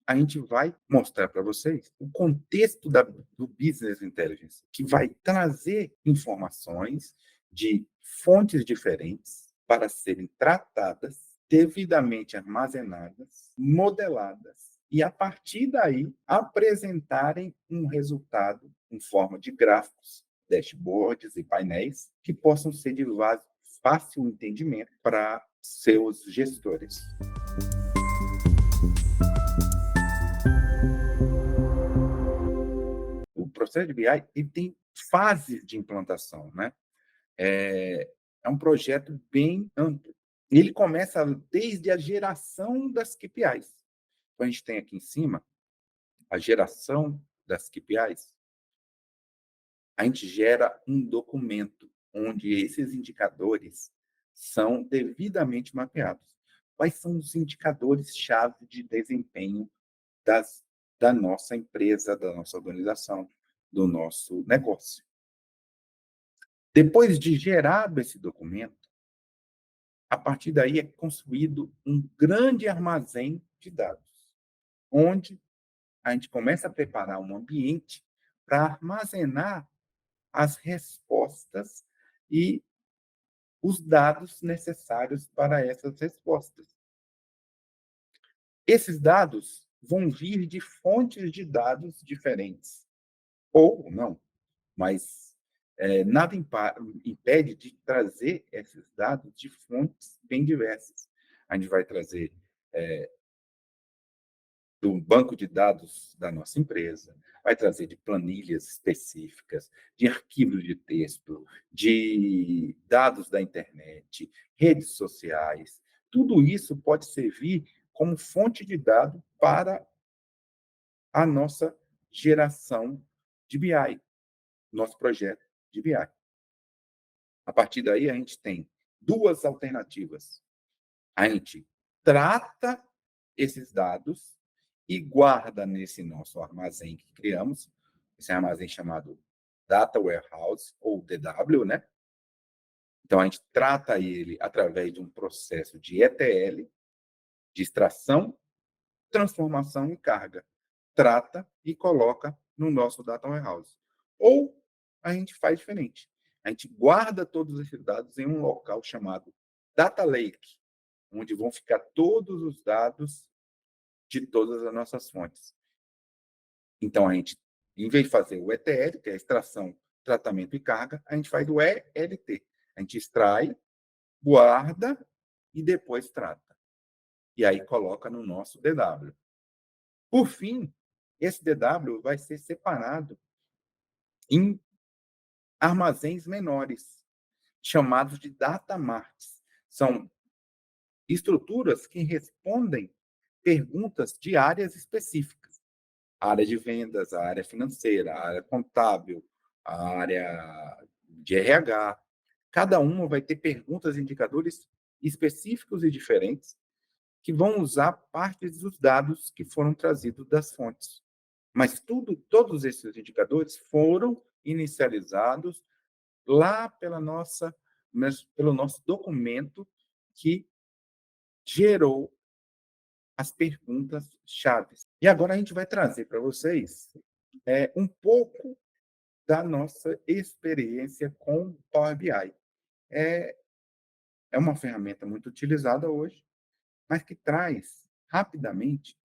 a gente vai mostrar para vocês o contexto do Business Intelligence, que vai trazer informações de fontes diferentes para serem tratadas, devidamente armazenadas, modeladas, e a partir daí apresentarem um resultado em forma de gráficos, dashboards e painéis que possam ser de fácil entendimento para seus gestores. O processo de BI ele tem fases de implantação, né? É um projeto bem amplo. Ele começa desde a geração das KPIs. Então, a gente tem aqui em cima a geração das KPIs. A gente gera um documento onde esses indicadores são devidamente mapeados. Quais são os indicadores-chave de desempenho das, da nossa empresa, da nossa organização, do nosso negócio? Depois de gerado esse documento, a partir daí é construído um grande armazém de dados, onde a gente começa a preparar um ambiente para armazenar as respostas e os dados necessários para essas respostas. Esses dados vão vir de fontes de dados diferentes, ou não, mas nada impede de trazer esses dados de fontes bem diversas. A gente vai trazer do banco de dados da nossa empresa, vai trazer de planilhas específicas, de arquivos de texto, de dados da internet, redes sociais. Tudo isso pode servir como fonte de dados para a nossa geração de BI, nosso projeto de BI. A partir daí, a gente tem duas alternativas. A gente trata esses dados e guarda nesse nosso armazém que criamos, esse armazém chamado Data Warehouse, ou DW, né? Então, a gente trata ele através de um processo de ETL, de extração, transformação e carga. Trata e coloca no nosso Data Warehouse. Ou a gente faz diferente. A gente guarda todos esses dados em um local chamado Data Lake, onde vão ficar todos os dados de todas as nossas fontes. Então, a gente, em vez de fazer o ETL, que é a extração, tratamento e carga, a gente faz o ELT. A gente extrai, guarda e depois trata. E aí coloca no nosso DW. Por fim, esse DW vai ser separado em armazéns menores, chamados de data marts. São estruturas que respondem perguntas de áreas específicas. A área de vendas, a área financeira, a área contábil, a área de RH. Cada uma vai ter perguntas e indicadores específicos e diferentes que vão usar partes dos dados que foram trazidos das fontes. Mas todos esses indicadores foram inicializados lá pelo nosso documento que gerou as perguntas chaves. E agora a gente vai trazer para vocês um pouco da nossa experiência com o Power BI. É uma ferramenta muito utilizada hoje, mas que traz rapidamente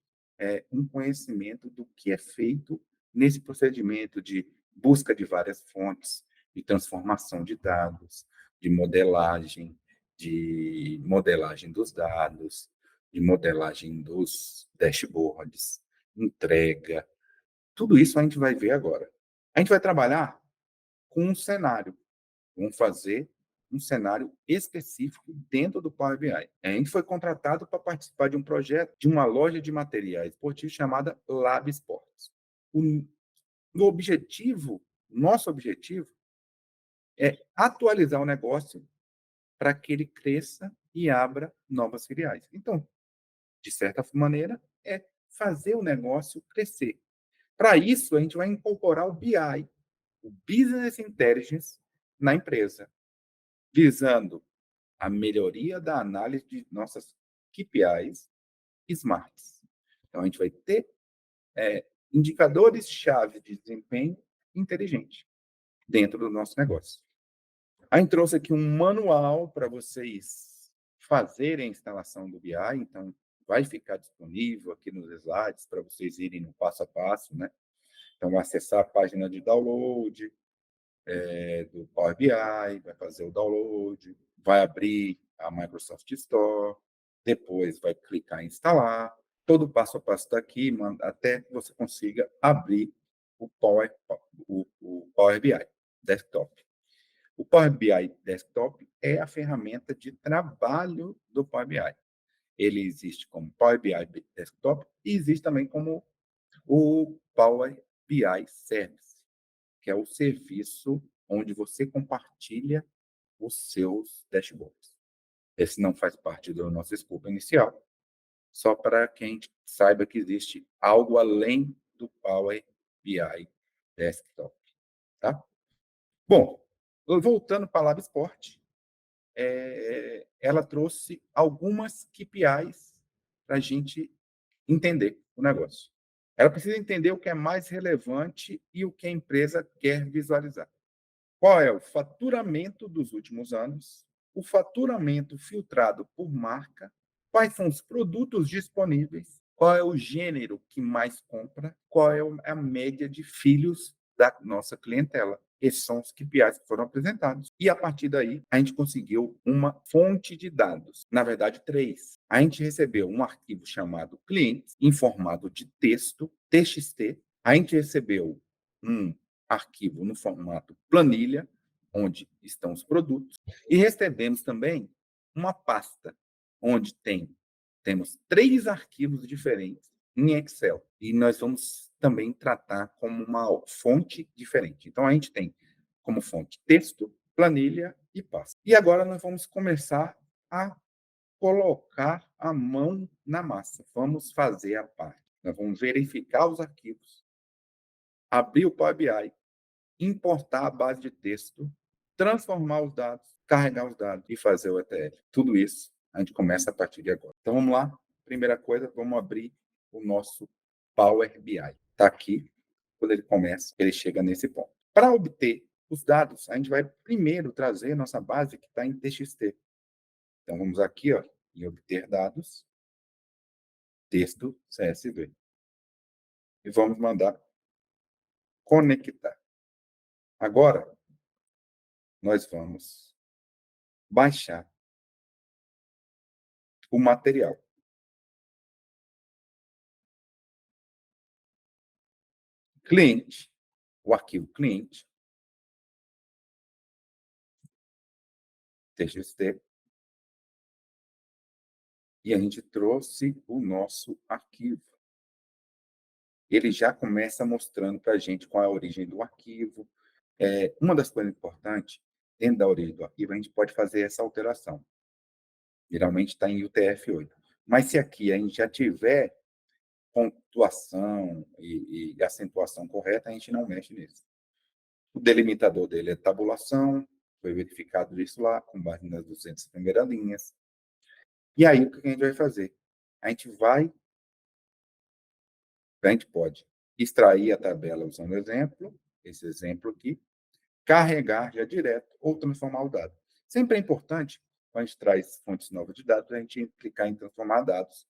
um conhecimento do que é feito nesse procedimento de busca de várias fontes, de transformação de dados, de modelagem dos dados, de modelagem dos dashboards, entrega. Tudo isso a gente vai ver agora. A gente vai trabalhar com um cenário. Vamos fazer um cenário específico dentro do Power BI. A gente foi contratado para participar de um projeto de uma loja de materiais esportivos chamada Lab Sports. Nosso objetivo é atualizar o negócio para que ele cresça e abra novas filiais. Então, de certa maneira, é fazer o negócio crescer. Para isso, a gente vai incorporar o BI, o Business Intelligence, na empresa, visando a melhoria da análise de nossas KPIs smarts. Então, a gente vai ter indicadores-chave de desempenho inteligente dentro do nosso negócio. A gente trouxe aqui um manual para vocês fazerem a instalação do BI, então vai ficar disponível aqui nos slides para vocês irem no passo a passo, né? Então, vai acessar a página de download do Power BI, vai fazer o download, vai abrir a Microsoft Store, depois vai clicar em instalar, todo o passo a passo está aqui, até que você consiga abrir o Power BI Desktop. O Power BI Desktop é a ferramenta de trabalho do Power BI. Ele existe como Power BI Desktop e existe também como o Power BI Service, que é o serviço onde você compartilha os seus dashboards. Esse não faz parte do nosso escopo inicial, só para que a gente saiba que existe algo além do Power BI Desktop. Tá? Bom, voltando para a Lab Sport, ela trouxe algumas KPIs para a gente entender o negócio. Ela precisa entender o que é mais relevante e o que a empresa quer visualizar. Qual é o faturamento dos últimos anos, o faturamento filtrado por marca, quais são os produtos disponíveis, qual é o gênero que mais compra, qual é a média de filhos da nossa clientela. Esses são os KPIs que foram apresentados. E, a partir daí, a gente conseguiu uma fonte de dados. Na verdade, 3. A gente recebeu um arquivo chamado clientes, em formato de texto, TXT. A gente recebeu um arquivo no formato planilha, onde estão os produtos, e recebemos também uma pasta, onde temos 3 arquivos diferentes em Excel, e nós vamos também tratar como uma fonte diferente. Então, a gente tem como fonte texto, planilha e pasta. E agora nós vamos começar a colocar a mão na massa. Vamos fazer a parte. Nós vamos verificar os arquivos, abrir o Power BI, importar a base de texto, transformar os dados, carregar os dados e fazer o ETL. Tudo isso a gente começa a partir de agora. Então, vamos lá. Primeira coisa, vamos abrir o nosso Power BI. Está aqui. Quando ele começa, ele chega nesse ponto. Para obter os dados, a gente vai primeiro trazer nossa base que está em TXT. Então, vamos aqui, ó, em obter dados, texto CSV. E vamos mandar conectar. Agora, nós vamos baixar o material. Cliente, o arquivo cliente, TXT, e a gente trouxe o nosso arquivo. Ele já começa mostrando para a gente qual é a origem do arquivo. Uma das coisas importantes, dentro da origem do arquivo, a gente pode fazer essa alteração. Geralmente está em UTF-8. Mas se aqui a gente já tiver pontuação e acentuação correta, a gente não mexe nisso. O delimitador dele é tabulação, foi verificado isso lá, com base nas 200 primeiras linhas. E aí, o que a gente vai fazer? A gente pode extrair a tabela usando o exemplo, esse exemplo aqui, carregar já direto ou transformar o dado. Sempre é importante, quando a gente traz fontes novas de dados, a gente clicar em transformar dados,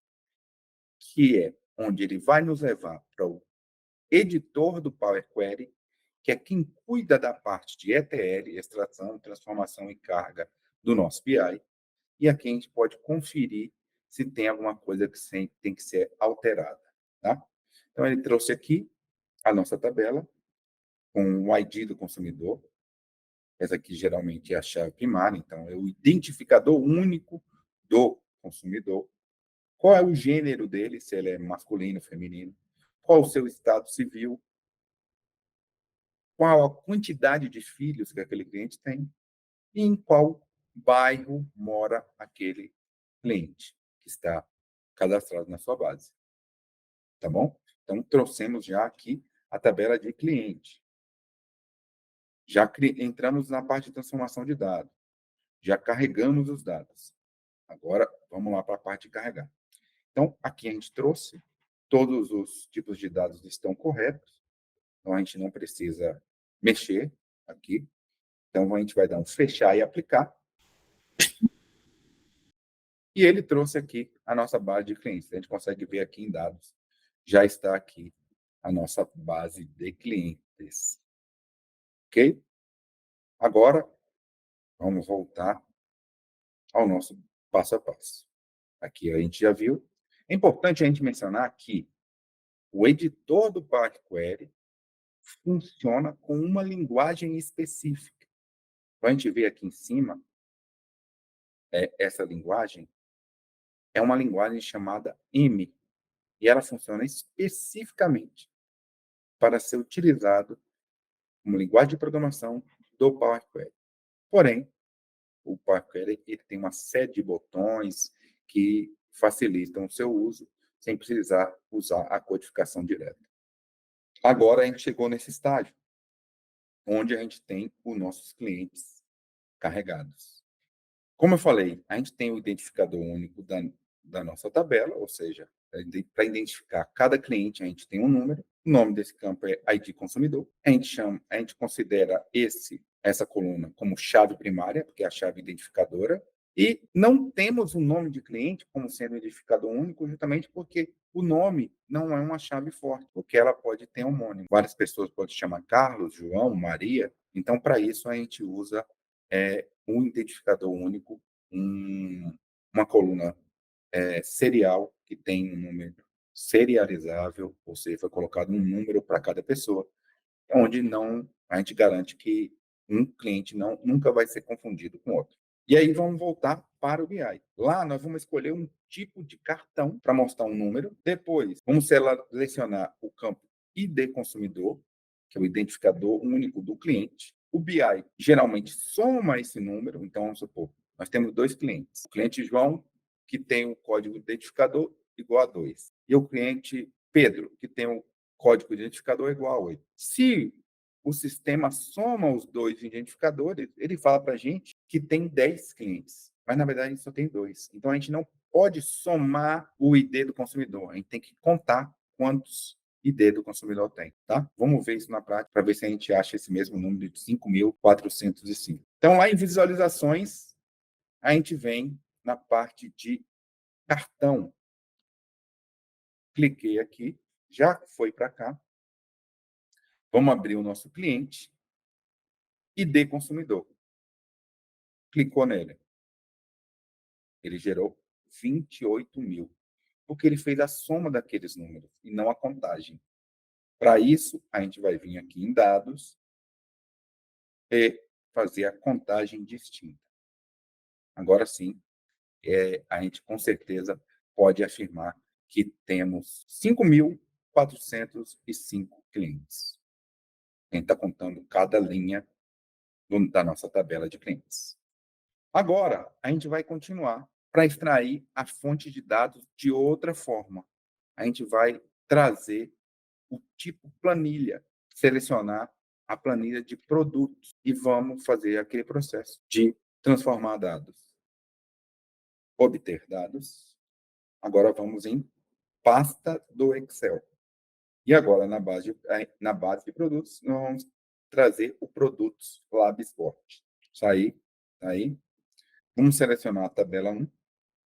que é onde ele vai nos levar para o editor do Power Query, que é quem cuida da parte de ETL, extração, transformação e carga do nosso BI, e aqui a gente pode conferir se tem alguma coisa que tem que ser alterada. Tá? Então, ele trouxe aqui a nossa tabela com o ID do consumidor. Essa aqui geralmente é a chave primária, então é o identificador único do consumidor. Qual é o gênero dele, se ele é masculino, feminino, qual o seu estado civil, qual a quantidade de filhos que aquele cliente tem e em qual bairro mora aquele cliente que está cadastrado na sua base. Tá bom? Então, trouxemos já aqui a tabela de cliente. Já entramos na parte de transformação de dados. Já carregamos os dados. Agora, vamos lá para a parte de carregar. Então, aqui a gente trouxe todos os tipos de dados estão corretos, então a gente não precisa mexer aqui. Então, a gente vai dar um fechar e aplicar. E ele trouxe aqui a nossa base de clientes. A gente consegue ver aqui em dados. Já está aqui a nossa base de clientes. Ok? Agora, vamos voltar ao nosso passo a passo. Aqui a gente já viu. É importante a gente mencionar que o editor do Power Query funciona com uma linguagem específica. Então, a gente vê aqui em cima, essa linguagem é uma linguagem chamada M, e ela funciona especificamente para ser utilizado como linguagem de programação do Power Query. Porém, o Power Query ele tem uma série de botões que facilitam o seu uso sem precisar usar a codificação direta. Agora a gente chegou nesse estágio, onde a gente tem os nossos clientes carregados. Como eu falei, a gente tem o identificador único da nossa tabela, ou seja, para identificar cada cliente, a gente tem um número. O nome desse campo é ID consumidor. A gente considera essa coluna como chave primária, porque é a chave identificadora. E não temos o nome de cliente como sendo identificador único, justamente porque o nome não é uma chave forte, porque ela pode ter homônimo. Várias pessoas podem chamar Carlos, João, Maria. Então, para isso, a gente usa um identificador único, uma coluna serial, que tem um número serializável, ou seja, foi colocado um número para cada pessoa, onde a gente garante que um cliente nunca vai ser confundido com outro. E aí vamos voltar para o BI. Lá nós vamos escolher um tipo de cartão para mostrar um número. Depois, vamos selecionar o campo ID consumidor, que é o identificador único do cliente. O BI geralmente soma esse número, então vamos supor, nós temos 2 clientes. O cliente João, que tem o código identificador igual a 2, e o cliente Pedro, que tem o código identificador igual a 8. Se o sistema soma os 2 identificadores, ele fala para a gente que tem 10 clientes, mas na verdade a gente só tem 2. Então a gente não pode somar o ID do consumidor, a gente tem que contar quantos ID do consumidor tem, tá? Vamos ver isso na prática para ver se a gente acha esse mesmo número de 5.405. Então, lá em visualizações, a gente vem na parte de cartão. Cliquei aqui, já foi para cá. Vamos abrir o nosso cliente. ID consumidor. Clicou nele. Ele gerou 28 mil, porque ele fez a soma daqueles números e não a contagem. Para isso, a gente vai vir aqui em dados e fazer a contagem distinta. Agora sim, a gente com certeza pode afirmar que temos 5.405 clientes. A gente está contando cada linha da nossa tabela de clientes. Agora, a gente vai continuar para extrair a fonte de dados de outra forma. A gente vai trazer o tipo planilha, selecionar a planilha de produtos e vamos fazer aquele processo de transformar dados. Obter dados. Agora vamos em pasta do Excel. E agora, na base de produtos, nós vamos trazer o Produtos Lab Sport. Sair, aí. Vamos selecionar a tabela 1,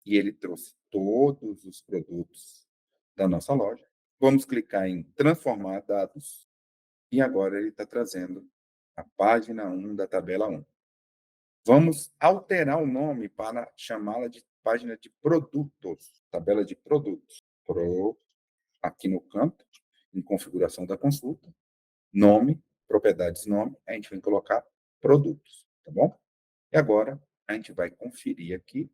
e ele trouxe todos os produtos da nossa loja. Vamos clicar em transformar dados, e agora ele está trazendo a página 1 da tabela 1. Vamos alterar o nome para chamá-la de página de produtos, tabela de produtos. Aqui no campo, em configuração da consulta, nome, propriedades nome, a gente vai colocar produtos, tá bom? E agora a gente vai conferir aqui,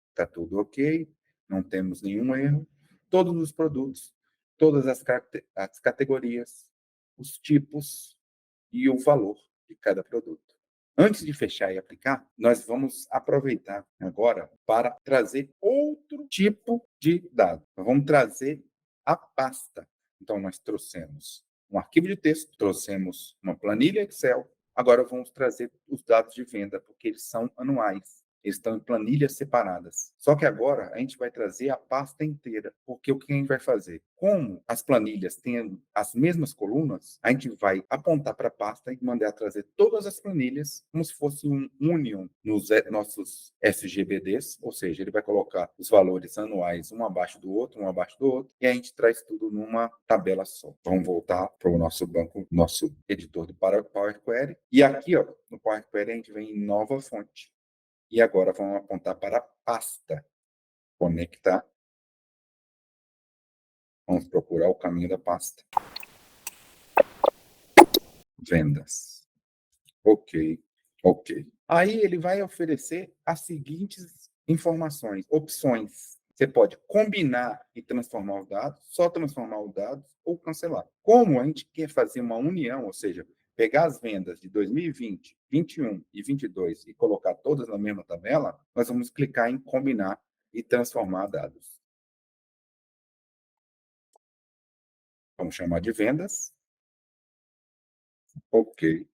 está tudo ok, não temos nenhum erro, todos os produtos, todas as categorias, os tipos e o valor de cada produto. Antes de fechar e aplicar, nós vamos aproveitar agora para trazer outro tipo de dado. Nós vamos trazer a pasta. Então, nós trouxemos um arquivo de texto, trouxemos uma planilha Excel, agora vamos trazer os dados de venda, porque eles são anuais. eles estão em planilhas separadas. Só que agora a gente vai trazer a pasta inteira, porque o que a gente vai fazer? Como as planilhas têm as mesmas colunas, a gente vai apontar para a pasta e mandar trazer todas as planilhas como se fosse um union nos nossos SGBDs, ou seja, ele vai colocar os valores anuais um abaixo do outro, e a gente traz tudo numa tabela só. Vamos voltar para o nosso banco, nosso editor do Power Query, e aqui, ó, no Power Query a gente vem em nova fonte. E agora vamos apontar para a pasta. Conectar. Vamos procurar o caminho da pasta. Vendas. Ok. Aí ele vai oferecer as seguintes informações, opções. Você pode combinar e transformar os dados, só transformar os dados ou cancelar. Como a gente quer fazer uma união, ou seja, pegar as vendas de 2020, 21 e 22 e colocar todas na mesma tabela, nós vamos clicar em combinar e transformar dados. Vamos chamar de vendas. Ok.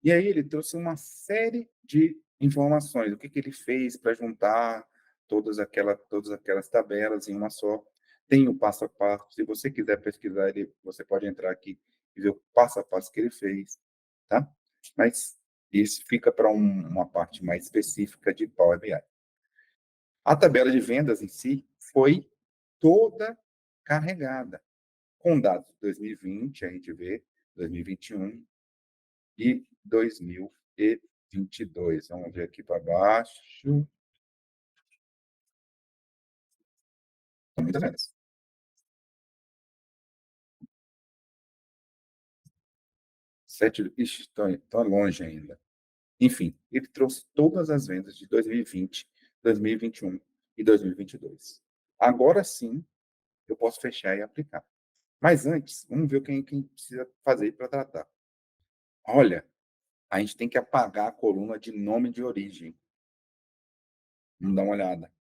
E aí ele trouxe uma série de informações. O que ele fez para juntar todas aquelas tabelas em uma só. Tem o passo a passo. Se você quiser pesquisar, você pode entrar aqui e ver o passo a passo que ele fez. Tá? Mas isso fica para uma parte mais específica de Power BI. A tabela de vendas em si foi toda carregada, com dados de 2020, a gente vê, 2021 e 2022. Vamos ver aqui para baixo. São muitas vendas. Ixi, está longe ainda. Enfim, ele trouxe todas as vendas de 2020, 2021 e 2022. Agora sim, eu posso fechar e aplicar. Mas antes, vamos ver o que a gente precisa fazer para tratar. Olha, a gente tem que apagar a coluna de nome de origem. Vamos dar uma olhada.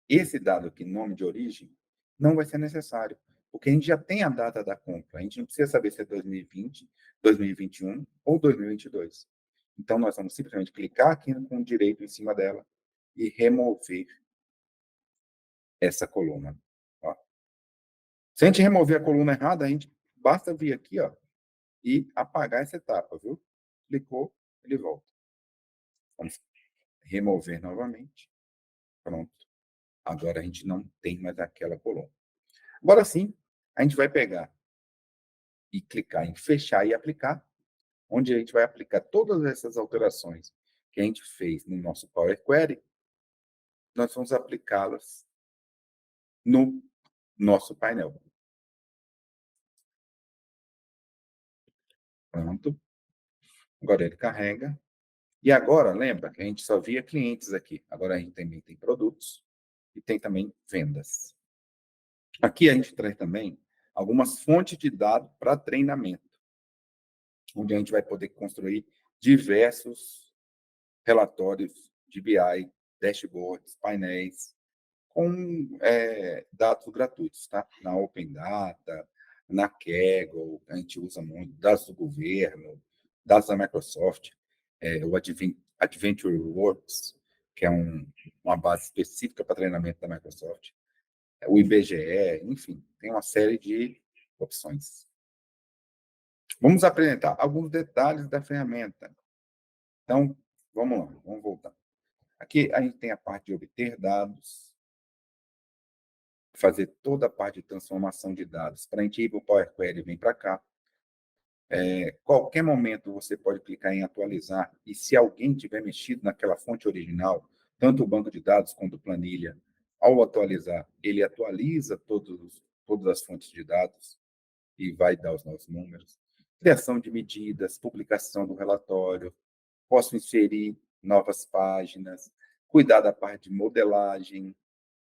Esse dado aqui, nome de origem, não vai ser necessário, porque a gente já tem a data da compra. A gente não precisa saber se é 2020, 2021 ou 2022. Então, nós vamos simplesmente clicar aqui com o direito em cima dela e remover essa coluna. Ó. Se a gente remover a coluna errada, a gente basta vir aqui, ó, e apagar essa etapa, viu? Clicou, ele volta. Vamos remover novamente. Pronto. Agora a gente não tem mais aquela coluna. Agora sim, a gente vai pegar e clicar em fechar e aplicar, onde a gente vai aplicar todas essas alterações que a gente fez no nosso Power Query, nós vamos aplicá-las no nosso painel. Pronto. Agora ele carrega. E agora, lembra que a gente só via clientes aqui. Agora a gente também tem produtos e tem também vendas. Aqui a gente traz também algumas fontes de dados para treinamento, onde a gente vai poder construir diversos relatórios de BI, dashboards, painéis, com dados gratuitos, tá? Na Open Data, na Kaggle, a gente usa muito, dados do governo, dados da Microsoft, o Adventure Works, que é uma base específica para treinamento da Microsoft, o IBGE, enfim, tem uma série de opções. Vamos apresentar alguns detalhes da ferramenta. Então, vamos lá, vamos voltar. Aqui a gente tem a parte de obter dados, fazer toda a parte de transformação de dados. Para a gente ir para o Power Query, vem para cá. Qualquer momento você pode clicar em atualizar, e se alguém tiver mexido naquela fonte original, tanto o banco de dados quanto planilha, ao atualizar, ele atualiza todas as fontes de dados e vai dar os novos números. Criação de medidas, publicação do relatório, posso inserir novas páginas, cuidar da parte de modelagem,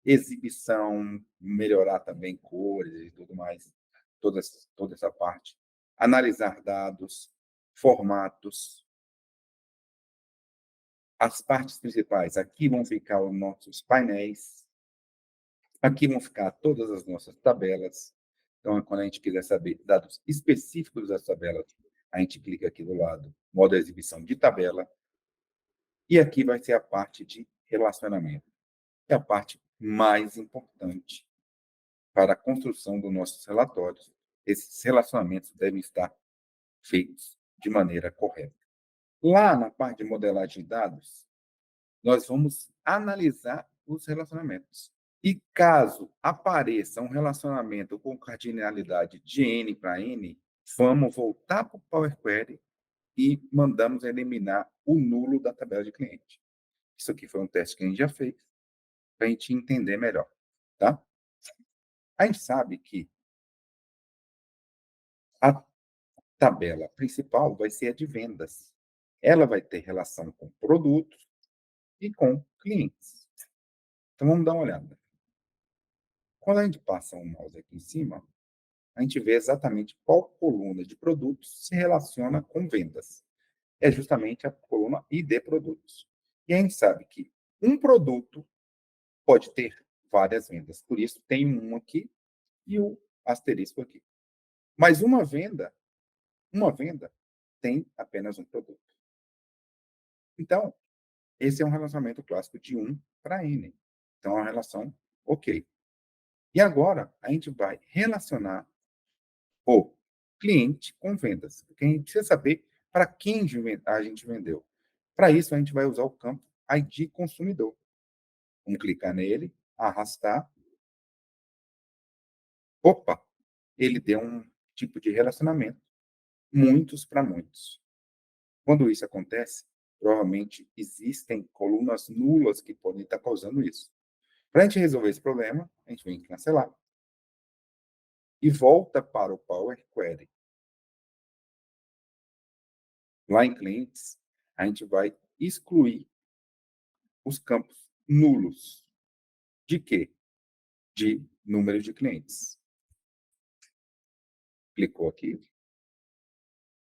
exibição, melhorar também cores e tudo mais, toda essa parte. Analisar dados, formatos. As partes principais, aqui vão ficar os nossos painéis, aqui vão ficar todas as nossas tabelas. Então, quando a gente quiser saber dados específicos das tabelas, a gente clica aqui do lado, modo exibição de tabela, e aqui vai ser a parte de relacionamento, que é a parte mais importante para a construção dos nossos relatórios. Esses relacionamentos devem estar feitos de maneira correta. Lá na parte de modelagem de dados, nós vamos analisar os relacionamentos. E caso apareça um relacionamento com cardinalidade de N para N, vamos voltar para o Power Query e mandamos eliminar o nulo da tabela de cliente. Isso aqui foi um teste que a gente já fez, para a gente entender melhor. Tá? A gente sabe que a tabela principal vai ser a de vendas. Ela vai ter relação com produtos e com clientes. Então, vamos dar uma olhada. Quando a gente passa o mouse aqui em cima, a gente vê exatamente qual coluna de produtos se relaciona com vendas. É justamente a coluna ID produtos. E a gente sabe que um produto pode ter várias vendas. Por isso, tem um aqui e o asterisco aqui. Mas uma venda tem apenas um produto. Então, esse é um relacionamento clássico de 1 para N. Então, é uma relação ok. E agora, a gente vai relacionar o cliente com vendas. Porque a gente precisa saber para quem a gente vendeu. Para isso, a gente vai usar o campo ID consumidor. Vamos clicar nele, arrastar. Opa! Ele deu um tipo de relacionamento. Muitos para muitos. Quando isso acontece, provavelmente existem colunas nulas que podem estar causando isso. Para a gente resolver esse problema, a gente vem em cancelar e volta para o Power Query. Lá em clientes, a gente vai excluir os campos nulos. De quê? De número de clientes. Clicou aqui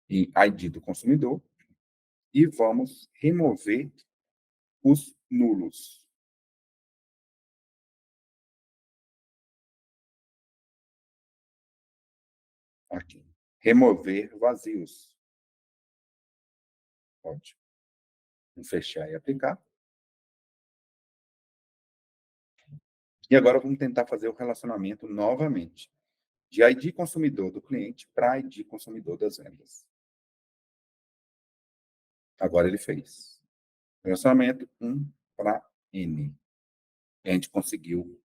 em ID do consumidor e vamos remover os nulos. Aqui. Remover vazios. Ótimo. Vamos fechar e aplicar. E agora vamos tentar fazer o relacionamento novamente, de ID consumidor do cliente para ID consumidor das vendas. Agora ele fez. Relacionamento 1 para N. E a gente conseguiu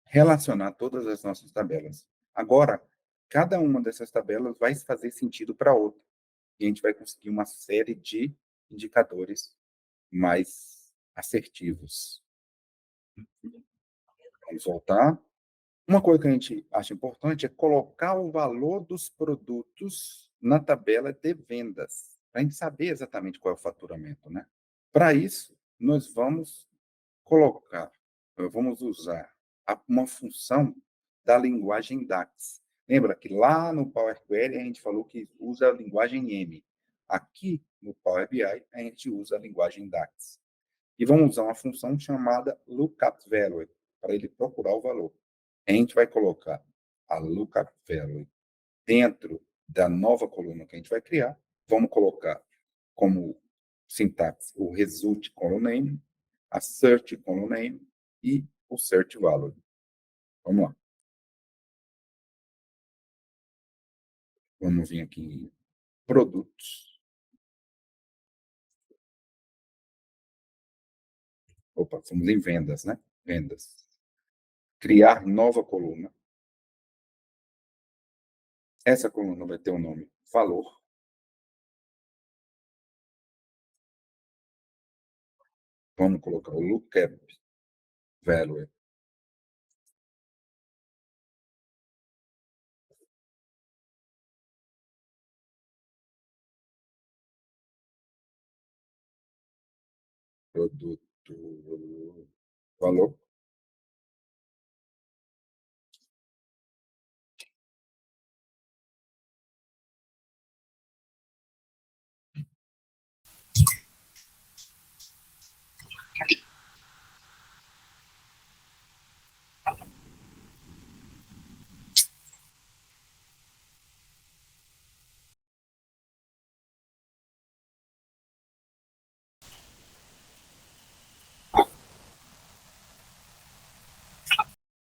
relacionar todas as nossas tabelas. Agora, cada uma dessas tabelas vai fazer sentido para outra. E a gente vai conseguir uma série de indicadores mais assertivos. Vamos voltar. Uma coisa que a gente acha importante é colocar o valor dos produtos na tabela de vendas, para a gente saber exatamente qual é o faturamento, né? Para isso, nós vamos usar uma função da linguagem DAX. Lembra que lá no Power Query a gente falou que usa a linguagem M. Aqui no Power BI a gente usa a linguagem DAX. E vamos usar uma função chamada lookup value para ele procurar o valor. A gente vai colocar a lookup value dentro da nova coluna que a gente vai criar. Vamos colocar como sintaxe o result column name, a search column name e o search value. Vamos lá. Vamos vir aqui em produtos. Opa, fomos em vendas, né? Vendas. Criar nova coluna. Essa coluna vai ter o nome valor. Vamos colocar o lookup value. Produto valor.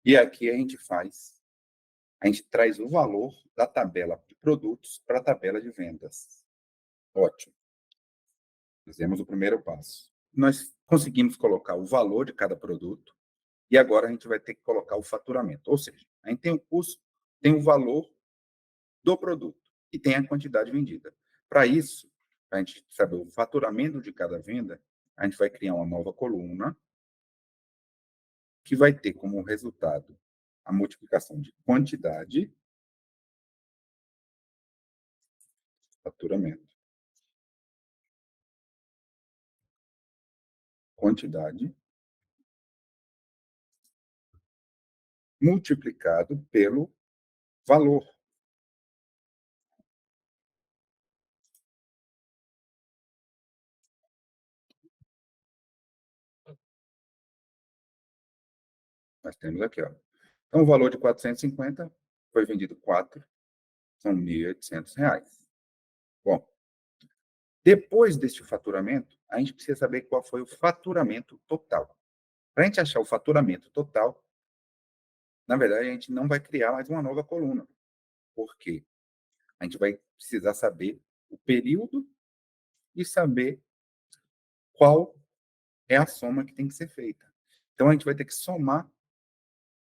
E aqui a gente traz o valor da tabela de produtos para a tabela de vendas. Ótimo. Fizemos o primeiro passo. Nós conseguimos colocar o valor de cada produto e agora a gente vai ter que colocar o faturamento. Ou seja, a gente tem o custo, tem o valor do produto e tem a quantidade vendida. Para isso, para a gente saber o faturamento de cada venda, a gente vai criar uma nova coluna que vai ter como resultado a multiplicação de quantidade, faturamento, quantidade, multiplicado pelo valor. Nós temos aqui, ó. Então, o valor de 450 foi vendido 4, são R$ 1.800. Bom, depois deste faturamento, a gente precisa saber qual foi o faturamento total. Para a gente achar o faturamento total, na verdade, a gente não vai criar mais uma nova coluna. Por quê? A gente vai precisar saber o período e saber qual é a soma que tem que ser feita. Então, a gente vai ter que somar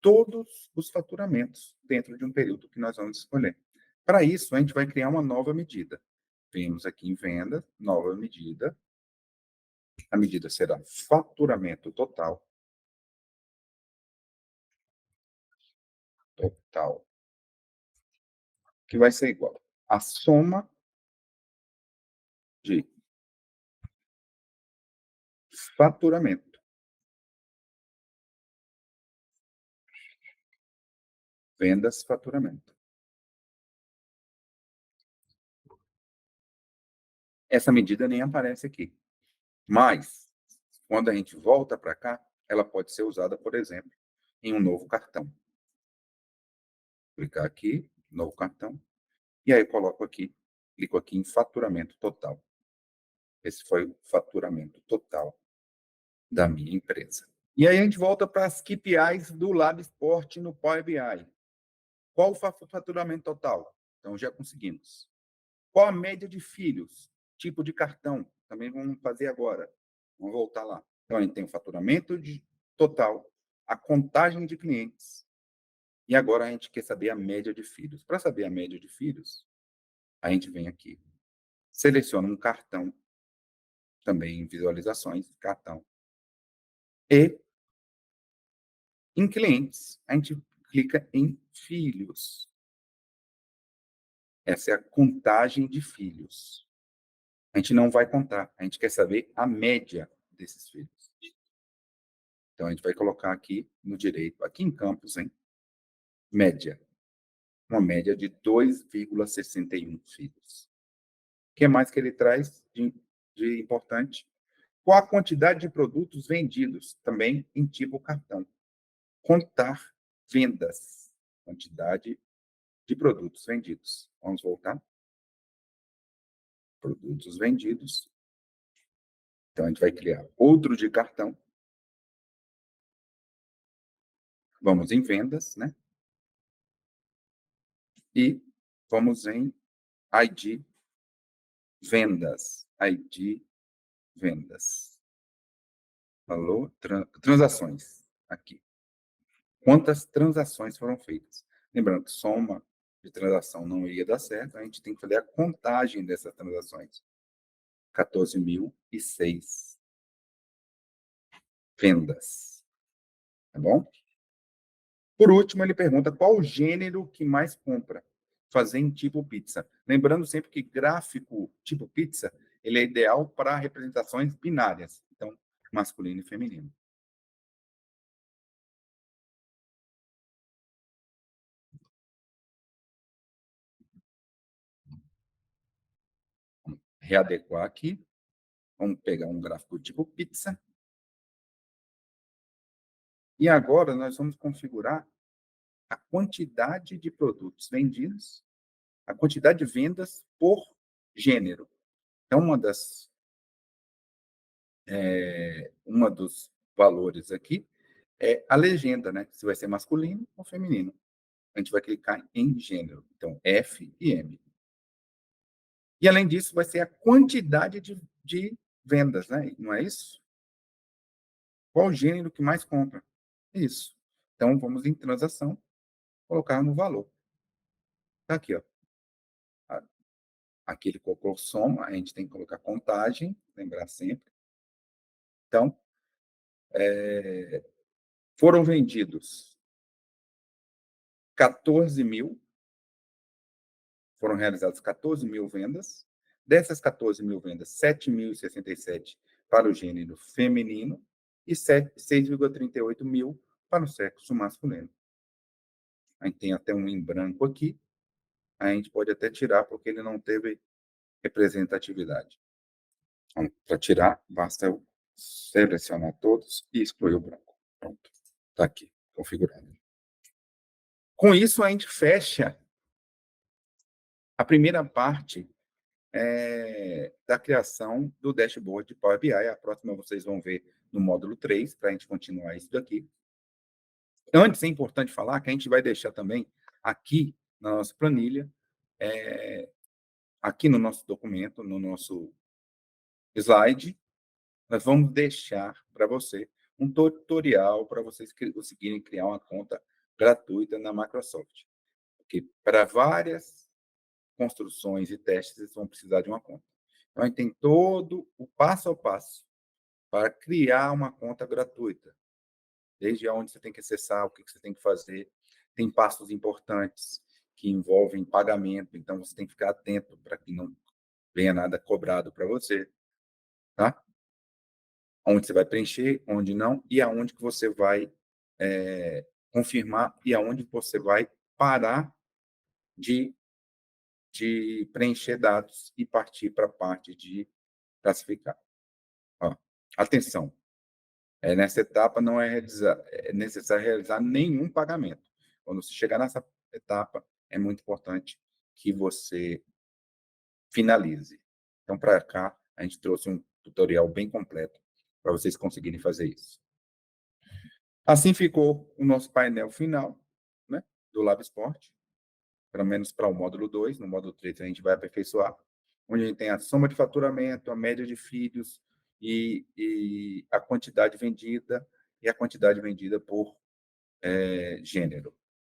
todos os faturamentos dentro de um período que nós vamos escolher. Para isso, a gente vai criar uma nova medida. Vemos aqui em venda, nova medida. A medida será faturamento total. Total. Que vai ser igual a soma de faturamento, vendas, faturamento. Essa medida nem aparece aqui. Mas, quando a gente volta para cá, ela pode ser usada, por exemplo, em um novo cartão. Clicar aqui, novo cartão, e aí eu coloco aqui, clico aqui em faturamento total. Esse foi o faturamento total da minha empresa. E aí a gente volta para as KPIs do Lab Sport no Power BI. Qual o faturamento total? Então, já conseguimos. Qual a média de filhos? Tipo de cartão? Também vamos fazer agora. Vamos voltar lá. Então, a gente tem o faturamento total, a contagem de clientes. E agora a gente quer saber a média de filhos. Para saber a média de filhos, a gente vem aqui, seleciona um cartão, também em visualizações, cartão. E em clientes, a gente clica em filhos. Essa é a contagem de filhos. A gente não vai contar, a gente quer saber a média desses filhos. Então, a gente vai colocar aqui no direito, aqui em campos, hein? Média. Uma média de 2,61 filhos. O que mais que ele traz de importante? Qual a quantidade de produtos vendidos, também em tipo cartão. Contar vendas. Quantidade de produtos vendidos. Vamos voltar. Produtos vendidos. Então, a gente vai criar outro de cartão. Vamos em vendas, né? E vamos em ID vendas. ID vendas. Falou? Transações. Aqui. Quantas transações foram feitas? Lembrando que soma de transação não ia dar certo, a gente tem que fazer a contagem dessas transações. 14.006 vendas. Tá bom? Por último, ele pergunta qual o gênero que mais compra. Fazer em tipo pizza. Lembrando sempre que gráfico tipo pizza, ele é ideal para representações binárias. Então, masculino e feminino. Vamos readequar aqui. Vamos pegar um gráfico tipo pizza. E agora nós vamos configurar a quantidade de produtos vendidos, a quantidade de vendas por gênero. Então, uma dos valores aqui é a legenda, né? Se vai ser masculino ou feminino. A gente vai clicar em gênero. Então, F e M. E, além disso, vai ser a quantidade de vendas, né? Não é isso? Qual o gênero que mais compra? Isso. Então, vamos em transação, colocar no valor. Está aqui, ó. Aqui ele colocou soma, a gente tem que colocar contagem, lembrar sempre. Então, foram vendidos 14.000, foram realizadas 14.000 vendas. Dessas 14.000 vendas, 7.067 para o gênero feminino e 6,38 mil para o sexo masculino. A gente tem até um em branco aqui, a gente pode até tirar, porque ele não teve representatividade. Então, para tirar, basta eu selecionar todos e excluir o branco. Pronto, está aqui, configurado. Com isso, a gente fecha a primeira parte da criação do dashboard de Power BI. A próxima vocês vão ver no módulo 3, para a gente continuar isso daqui. Antes, é importante falar que a gente vai deixar também aqui na nossa planilha, aqui no nosso documento, no nosso slide, nós vamos deixar para você um tutorial para vocês conseguirem criar uma conta gratuita na Microsoft. Porque para várias construções e testes, vocês vão precisar de uma conta. Então, a gente tem todo o passo a passo para criar uma conta gratuita. Desde onde você tem que acessar, o que você tem que fazer. Tem passos importantes que envolvem pagamento, então você tem que ficar atento para que não venha nada cobrado para você. Tá? Onde você vai preencher, onde não, e aonde que você vai confirmar e aonde você vai parar de preencher dados e partir para a parte de classificar. Ó, atenção, nessa etapa não é necessário realizar nenhum pagamento. Quando você chegar nessa etapa, é muito importante que você finalize. Então, para cá, a gente trouxe um tutorial bem completo para vocês conseguirem fazer isso. Assim ficou o nosso painel final, né, do Lab Sport, pelo menos para o módulo 2. No módulo 3, a gente vai aperfeiçoar, onde a gente tem a soma de faturamento, a média de filhos e a quantidade vendida, e a quantidade vendida por gênero.